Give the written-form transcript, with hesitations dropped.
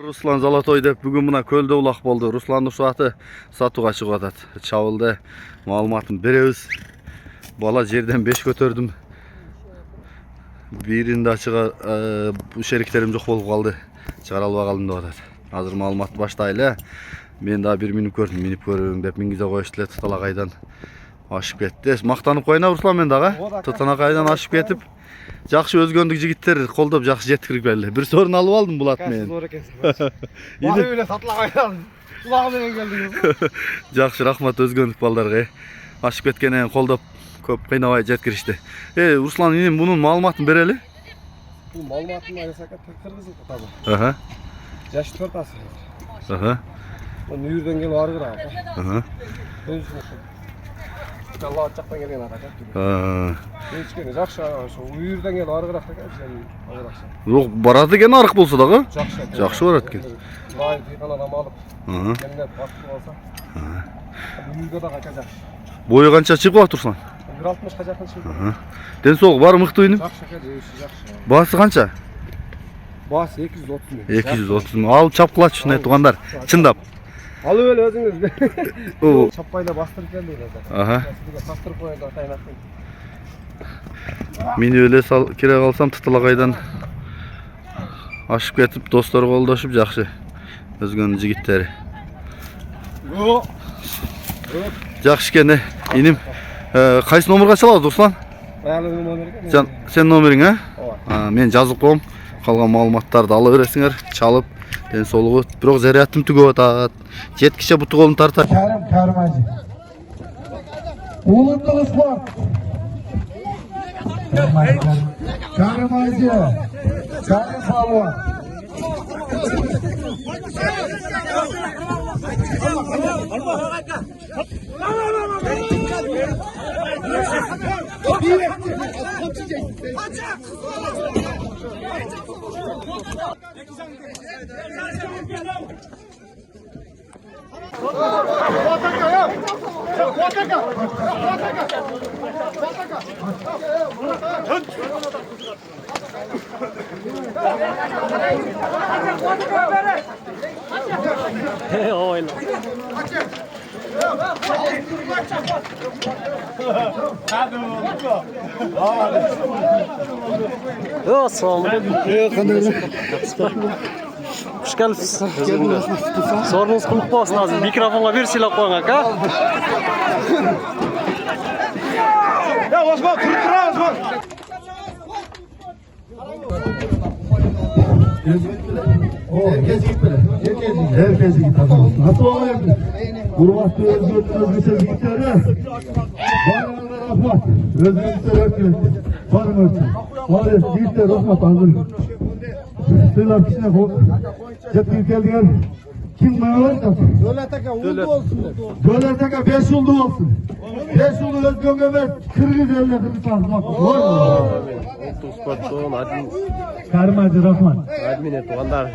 Руслан Золотой деп бүгін мына көлде улақ болды. Русланның суаты сатуға шығып атат. Чабылды. Маалыматын беребиз. Бала жерден 5 көтердім. Биринде ачыга шериктерим жок болуп калды. Чыгара албай калдым деп атат. Азыр маалыматты баштайлы. Мен да бир минут көрдүм, минип көрөм деп мингизе коюшту. Тыталакайдан ашып кетти. Мактанып коюна Руслан мен дагы. Тыталакайдан ашып кетип, жакшы өзгөндүк жигиттер колдоп жакшы жеткирип келди. Бир сорун алып алдым булат мен. Бары эле Тыталакайдан улагы менен келдиңиз. Жакшы рахмат өзгөндүк балдарга. Ашып кеткенен колдоп көп кыйнабай жеткиришти. Руслан инем бунун маалыматын берели. Бул маалыматын айсака кыргыз табы. Жашы 4 асы. Мен үйүрдөн келип арыгыраак. Алла жактан келген ата. Эчкени жакшы ошо үйүрдөн келип арыгыраак экен, арыгыраак. Жок, барат экен арык болсо дагы. Жакшы. Жакшы барат экен. Лай тыйганан алып. Кемдеп басып алса. Үйүрдө да кача жакшы. Бою канча чыгып атат Руслан? 1.60 жакын чыгып. Ден соолугу бары мыкты иним. Жакшы экен, жакшы. Баасы канча? Баасы 230 миң. 230 миң. Алып чапкылачы, не тугандар. Чындап. Алып эле өзүңүз. О, Чаппайда бастырып келди эле. Бастырып коюнда тайнактын. Мен эле кире калсам Тыталакайдан ашып кетип, достор колдошуп жакшы. Өзгөнүн жигиттери. Жакшы экен, иним. Кайсы номерге чалат Руслан? Аялыңдын номери. Сен номериң, мен жазып коем. Калган маалыматтарды ала бересиңер, чалып. Ден соолугу бирок зарядым түгөп атат. Жеткиче буту колун тартат. Кармажы. Улуттук спорт. Кармажы. Карым салон. Hoş geldiniz. Sorunuz kılık olsun lazım. Mikrofona bir silah koyun aka. Ya Osman, kırıktıra Osman. Herkes gitmeli. Herkes gitmeli. Nasıl olaydı? Kurbaktı özgürlükler gitmeli. Bayramlar Rahmat. Özgürlükler herkes. Varım ölçü. Var gitler Rahmat hazır. Sıylar kişine cetkir geldiler. Kim var da? Döleteke uldu olsun. Döleteke 5 yıldı olsun. 5 yıldı özgürlüğe ver. Kırgız ellerinde bir tanımak. Var mı? Sportun admin. Karmacı Rahman. Admin et tuğanlar.